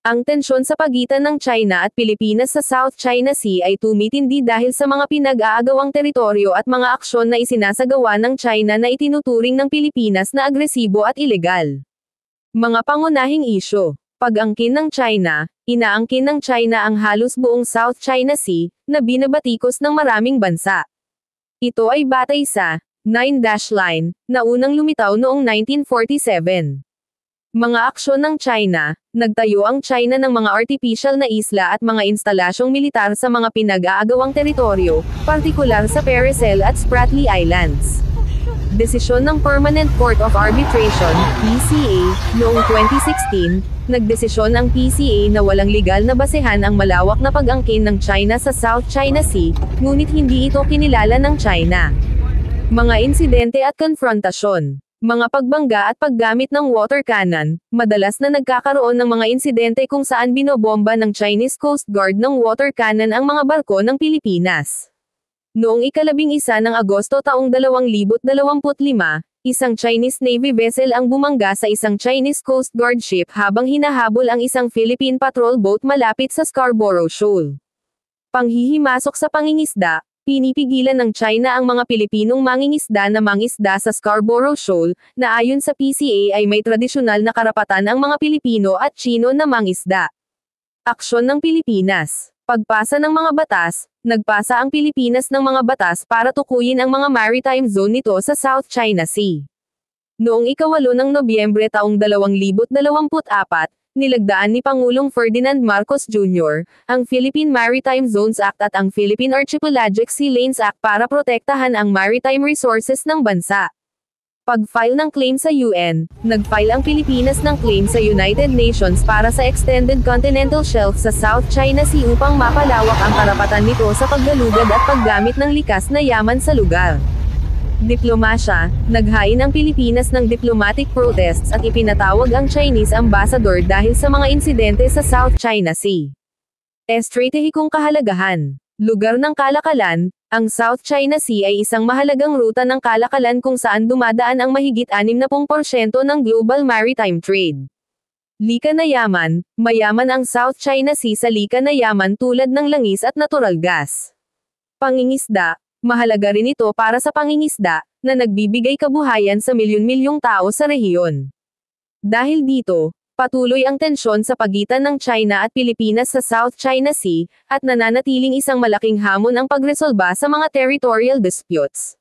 Ang tensyon sa pagitan ng China at Pilipinas sa South China Sea ay tumitindi dahil sa mga pinag-aagawang teritoryo at mga aksyon na isinasagawa ng China na itinuturing ng Pilipinas na agresibo at ilegal. Mga pangunahing isyu. Pag-angkin ng China, inaangkin ng China ang halos buong South China Sea, na binabatikos ng maraming bansa. Ito ay batay sa 9-dash line, na unang lumitaw noong 1947. Mga aksyon ng China, nagtayo ang China ng mga artificial na isla at mga instalasyong militar sa mga pinag-aagawang teritoryo, partikular sa Perecel at Spratly Islands. Desisyon ng Permanent Court of Arbitration, PCA, noong 2016, nagdesisyon ang PCA na walang legal na basehan ang malawak na pag-angkin ng China sa South China Sea, ngunit hindi ito kinilala ng China. Mga insidente at konfrontasyon. Mga pagbangga at paggamit ng water cannon, madalas na nagkakaroon ng mga insidente kung saan binobomba ng Chinese Coast Guard ng water cannon ang mga barko ng Pilipinas. Noong ika-11 ng Agosto taong 2025, isang Chinese Navy vessel ang bumangga sa isang Chinese Coast Guard ship habang hinahabol ang isang Philippine patrol boat malapit sa Scarborough Shoal. Panghihimasok sa pangingisda. Pinipigilan ng China ang mga Pilipinong mangingisda na mangisda sa Scarborough Shoal, na ayon sa PCA ay may tradisyonal na karapatan ang mga Pilipino at Tsino na mangisda. Aksyon ng Pilipinas. Pagpasa ng mga batas, nagpasa ang Pilipinas ng mga batas para tukuyin ang mga maritime zone nito sa South China Sea. Noong ika-8 ng Nobyembre taong 2024, nilagdaan ni Pangulong Ferdinand Marcos Jr., ang Philippine Maritime Zones Act at ang Philippine Archipelagic Sea Lanes Act para protektahan ang maritime resources ng bansa. Pag-file ng claim sa UN, nag-file ang Pilipinas ng claim sa United Nations para sa Extended Continental Shelf sa South China Sea upang mapalawak ang karapatan nito sa paggalugad at paggamit ng likas na yaman sa lugar. Diplomasya, naghain ang Pilipinas ng diplomatic protests at ipinatawag ang Chinese ambassador dahil sa mga insidente sa South China Sea. Estratehikong kahalagahan. Lugar ng kalakalan, ang South China Sea ay isang mahalagang ruta ng kalakalan kung saan dumadaan ang mahigit 60% ng global maritime trade. Lika na yaman, mayaman ang South China Sea sa lika na yaman tulad ng langis at natural gas. Pangingisda. Mahalaga rin ito para sa pangingisda, na nagbibigay kabuhayan sa milyon-milyong tao sa rehiyon. Dahil dito, patuloy ang tensyon sa pagitan ng China at Pilipinas sa South China Sea, at nananatiling isang malaking hamon ang pagresolba sa mga territorial disputes.